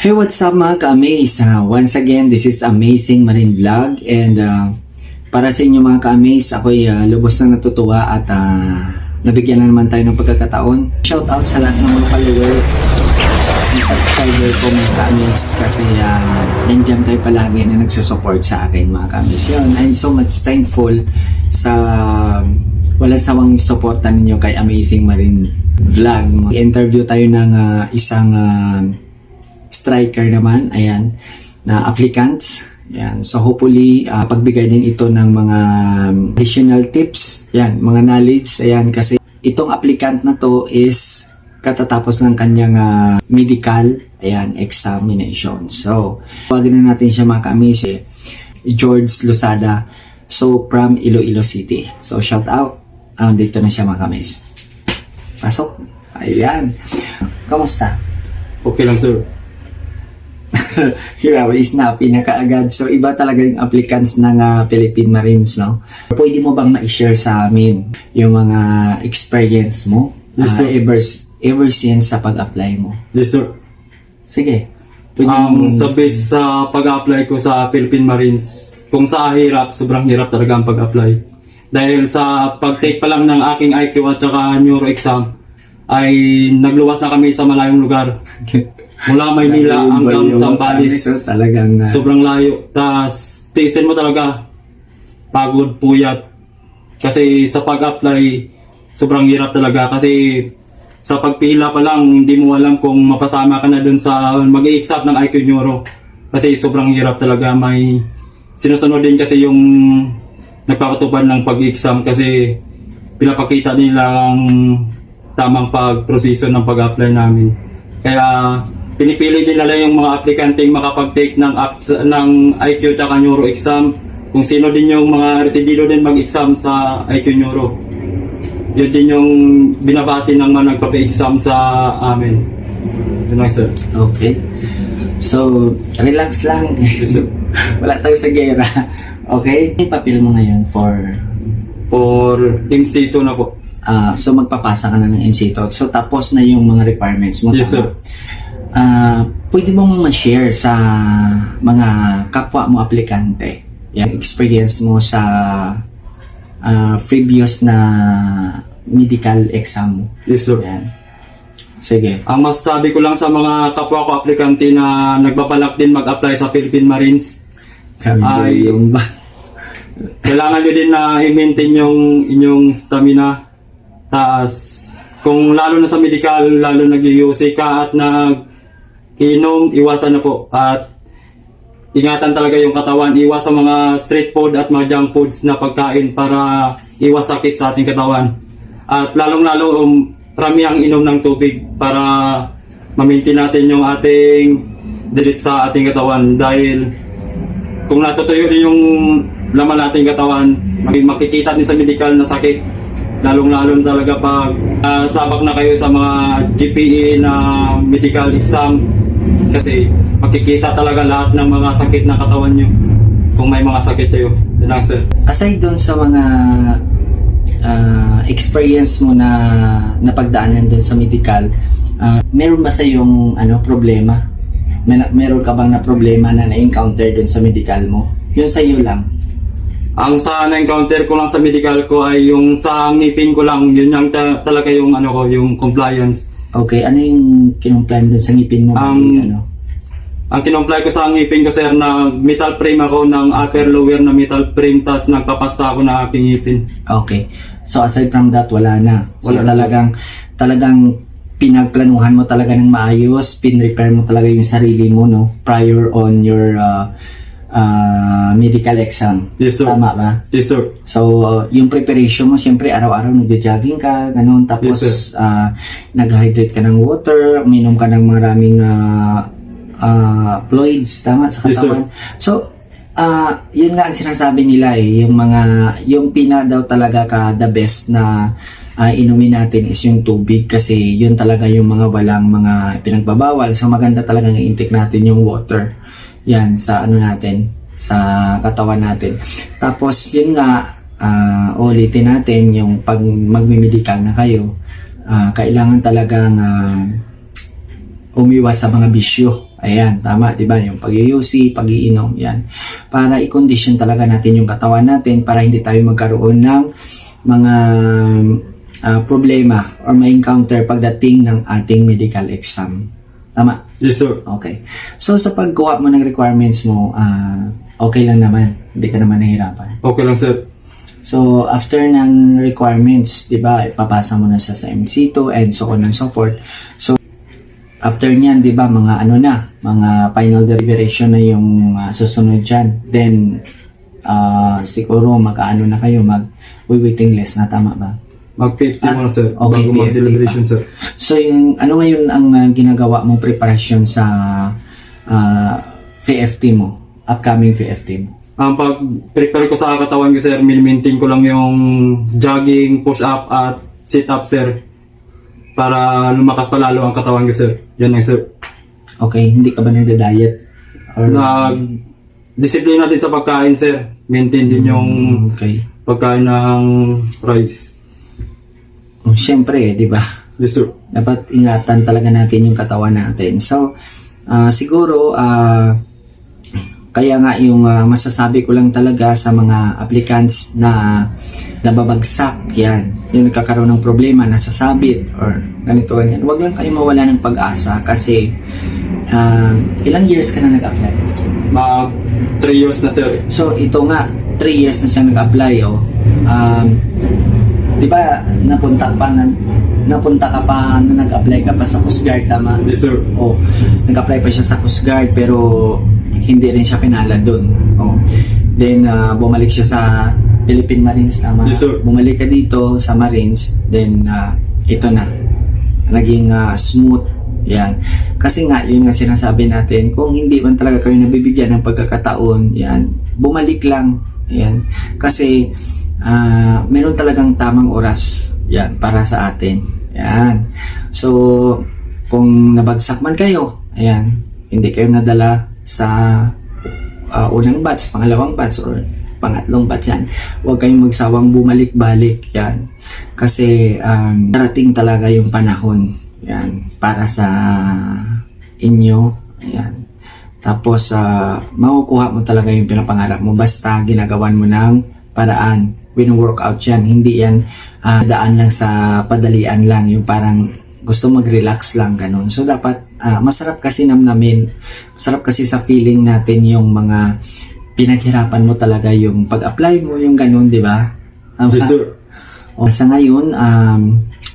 Hey, what's up mga ka-amaze? Once again, this is Amazing Marine Vlog and para sa inyo mga ka-amaze, ako'y lubos na natutuwa at nabigyan na naman tayo ng pagkakataon. Shout out sa lahat ng mga followers ng subscriber ko mga ka-amaze kasi nandiyan kayo palagi na nagsusupport sa akin mga ka-amaze. Yun, I'm so much thankful sa walang sawang suporta ninyo kay Amazing Marine Vlog. Interview tayo ng isang striker naman, ayan, na applicants. Ayan. So hopefully, pagbigay din ito ng mga additional tips, ayan, mga knowledge, ayan, kasi itong applicant na to is katatapos ng kanyang medical, ayan, examination. So, tawagin na natin siya mga ka-amaze, George Losada, so from Iloilo City. So, shout out, dito na siya mga ka-amaze. Pasok. Ayan. Kamusta? Okay lang, sir. Grabe, snappy na kaagad. So, iba talaga yung applicants ng Philippine Marines, no? Pwede mo bang ma-share sa amin yung mga experience mo? Yes, sir. Ever since sa pag-apply mo? Yes, sir. Sige. Pwede Sa base sa pag-apply ko sa Philippine Marines, kung sa hirap, sobrang hirap talaga ang pag-apply. Dahil sa pag-take pa lang ng aking IQ at saka neuro exam, ay nagluwas na kami sa malayong lugar. Mula Maynila hanggang Zambales. So, talagang sobrang layo. Tapos, tiisin mo talaga. Pagod, puyat. Kasi sa pag-apply, sobrang hirap talaga. Kasi sa pagpila pa lang, hindi mo alam kung mapasama ka na dun sa mag-i-exam ng IQ Neuro. Kasi sobrang hirap talaga. May sinusunod din kasi yung nagpapatupad ng pag-exam kasi pinapakita nila ang tamang pag-proseso ng pag-apply namin. Kaya pinipili din nila yung mga aplikanteng makapag-take ng IQ at Neuro exam. Kung sino din yung mga residido din mag-exam sa IQ Neuro. Yun din yung binabase ng mga nagpapa-exam sa amin. Yun lang, sir. okay. So, relax lang. Yes, sir. Wala tayo sa gera. Okay? Yung papel mo ngayon for MC2 na po. so magpapasa ka na ng MC2. So tapos na yung mga requirements mo. Yes, sir. Pwede mong ma-share sa mga kapwa mo aplikante yung experience mo sa previous na medical exam mo. Yes, sir. Yan. Sige. Ang masasabi ko lang sa mga kapwa ko aplikante na nagbabalak din mag-apply sa Philippine Marines, ay yung ba? kailangan nyo din na i-maintain yung inyong stamina. Taas, kung lalo na sa medical, lalo nag-UC ka at nag-inom, iwasan na po. At ingatan talaga yung katawan. Iwas sa mga street food at mga junk foods na pagkain para iwas sakit sa ating katawan. At lalong-lalo, ramihang inom ng tubig para ma-maintain natin yung ating dilit sa ating katawan. Dahil kung natutuyo din yung laman nating katawan, makikita din sa medical na sakit. Lalong-lalo talaga pag sabak na kayo sa mga GPE na medical exam. Kasi makikita talaga lahat ng mga sakit na katawan nyo. Kung may mga sakit kayo. Yun lang, sir. Aside doon sa mga experience mo na napagdaanan doon sa medical, meron ba sa yung problema? Meron ka bang na problema na na-encounter doon sa medical mo? Yun sa iyo lang. Ang sa na-encounter ko lang sa medical ko ay yung sa ngipin ko lang. Yun yung talaga yung yung compliance. Okay, ano yung kinumply mo doon sa ngipin mo? Ang kinumply ko sa ngipin ko, sir, na metal frame ako ng upper lower na metal frame, tas nagpapasta ako ng aking ngipin. Okay. So aside from that, wala na. So Wala na, talagang pinagplanuhan mo talaga ng maayos, pin-repair mo talaga yung sarili mo, no? Prior on your medical exam. Yes, sir. Tama ba? Yes, sir. So, yung preparation mo, siyempre araw-araw nagja-jogging ka, ganun. Tapos, Yes, nag-hydrate ka ng water, uminom ka ng maraming fluids, tama, sa Yes, sir. katawan. So, yun nga ang sinasabi nila yung pina daw talaga ka the best na inumin natin is yung tubig kasi yun talaga yung mga walang mga pinagbabawal. So, maganda talaga ng intake natin yung water. Yan, sa natin, sa katawan natin. Tapos, yun nga, ulitin natin yung pag magmimedical na kayo, kailangan talagang umiwas sa mga bisyo. Ayan, tama, di ba? Yung pag-UC, pag-iinom, yan. Para i-condition talaga natin yung katawan natin para hindi tayo magkaroon ng mga problema or may encounter pagdating ng ating medical exam. Tama? Yes, sir. Okay. So, sa pagkuha mo ng requirements mo, okay lang naman. Hindi ka naman nahihirapan. Okay lang, sir. So, after ng requirements, di ba, ipapasa mo na sa MC2 and so on and so forth. So, after niyan, di ba, mga final deliberation na yung susunod dyan. Then, siguro mag-ano na kayo, mag-waiting list na, tama ba? Mag-PFT mo na, sir. Okay, bago PFT mag-deliberation, sir. So, ano ngayon ang ginagawa mong preparation sa PFT mo? Upcoming PFT mo? Ang pag-prepare ko sa katawan ko, sir, maintain ko lang yung jogging, push-up, at sit-up, sir. Para lumakas pa lalo ang katawan ko, sir. Yan lang, sir. Okay, hindi ka ba nagda-diet? Or... Disiplina din sa pagkain, sir. Maintain din yung Okay. pagkain ng rice. Siyempre, di ba? Yes, sir. Dapat ingatan talaga natin yung katawan natin. So, siguro, kaya nga yung masasabi ko lang talaga sa mga applicants na nababagsak, yan, yung nagkakaroon ng problema, nasasabit, or ganito, ganyan. Huwag lang kayo mawala ng pag-asa kasi ilang years ka na nag-apply? 3 years na, sir. So, ito nga, 3 years na siya nag-apply, oh. Di ba, napunta ka pa na nag-apply ka pa sa Coast Guard, tama? Yes, sir. Oh, nag-apply pa siya sa Coast Guard pero hindi rin siya pinala doon. Oh. Then, bumalik siya sa Philippine Marines, tama? Yes, sir. Bumalik ka dito sa Marines, then ito na. Naging smooth. Yan. Kasi nga, yun nga sinasabi natin, kung hindi man talaga kayo nabibigyan ng pagkakataon, yan, bumalik lang. Yan. Kasi, meron talagang tamang oras, yan, para sa atin. Yan. So, kung nabagsak man kayo, ayan, hindi kayo nadala sa unang batch, pangalawang batch, or pangatlong batch yan, huwag kayong magsawang bumalik-balik, yan. Kasi, darating talaga yung panahon, yan, para sa inyo, yan. Tapos, makukuha mo talaga yung pinapangarap mo, basta ginagawan mo ng paraan, win-workout yan, hindi yan daan lang sa padalian lang, yung parang gusto mag-relax lang, ganun. So, dapat, masarap kasi namnamin, masarap kasi sa feeling natin yung mga pinaghirapan mo talaga yung pag-apply mo, yung ganun, di ba? Yes, sir. O, sa ngayon,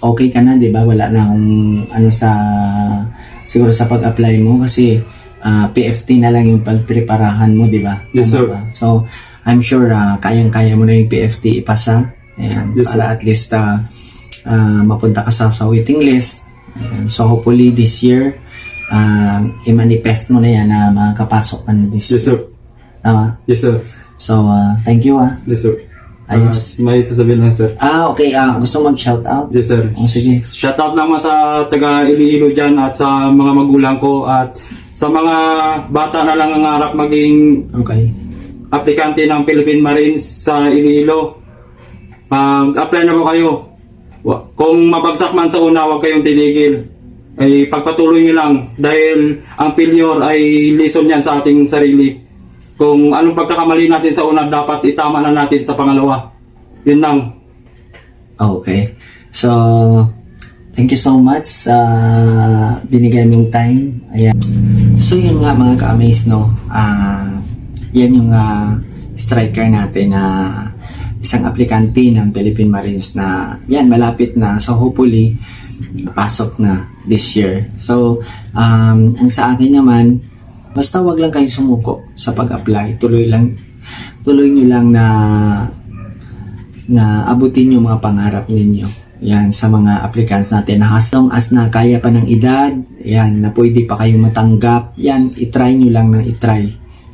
okay ka na, di ba? Wala na akong siguro sa pag-apply mo kasi PFT na lang yung pagpreparahan mo, di ba? Yes, sir. Ba? So, I'm sure kayang-kaya mo na yung PFT ipasa. Ayan, yes, para at least mapunta ka sa waiting list. Ayan, so, hopefully this year, i-manifest mo na yan na makakapasok ka na this year. Yes, sir. Tama? Yes, sir. So, thank you, Yes, sir. Ayos. May sasabihin lang, sir. Okay. Gusto mag-shoutout? Yes, sir. Sige. Shoutout naman sa taga Iloilo dyan at sa mga magulang ko at sa mga bata na lang nangarap maging Okay. aplikante ng Philippine Marines sa Iloilo. Mag-apply na po kayo. Kung mabagsak man sa una, huwag kayong titigil. Ay pagpatuloy nyo lang dahil ang failure ay lesson yan sa ating sarili. Kung anong pagkakamali natin sa una, dapat itama na natin sa pangalawa. Yun lang. Okay. So, thank you so much sa binigay mong time. Ayan. So, yun nga mga ka-amaze, no? Yan yung striker natin na isang aplikante ng Philippine Marines na yan, malapit na. So, hopefully, pasok na this year. So, ang sa akin naman, basta wag lang kayo sumuko sa pag-apply. Tuloy nyo lang na abutin yung mga pangarap ninyo. Yan, sa mga applicants natin. Na as long as na kaya pa ng edad, yan, na pwede pa kayong matanggap, yan, itry nyo lang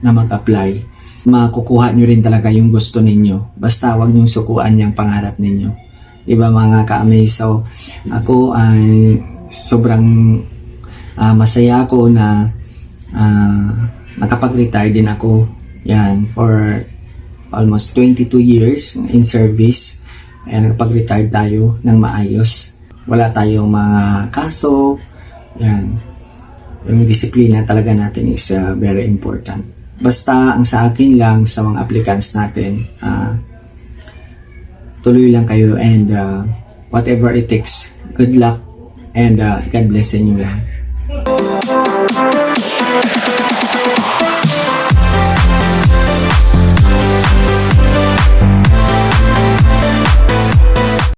na mag-apply. Makukuha nyo rin talaga yung gusto ninyo. Basta wag nyo sukuan yung pangarap ninyo. Diba mga ka-amaze? So, ako ay sobrang masaya ako na nakapag-retire din ako. Yan, for almost 22 years in service. Ayan, nakapag-retire tayo ng maayos. Wala tayong mga kaso. Yan. yung disiplina talaga natin is very important. Basta ang sa akin lang sa mga applicants natin, tuloy lang kayo and whatever it takes, good luck and God bless sa inyo lahat.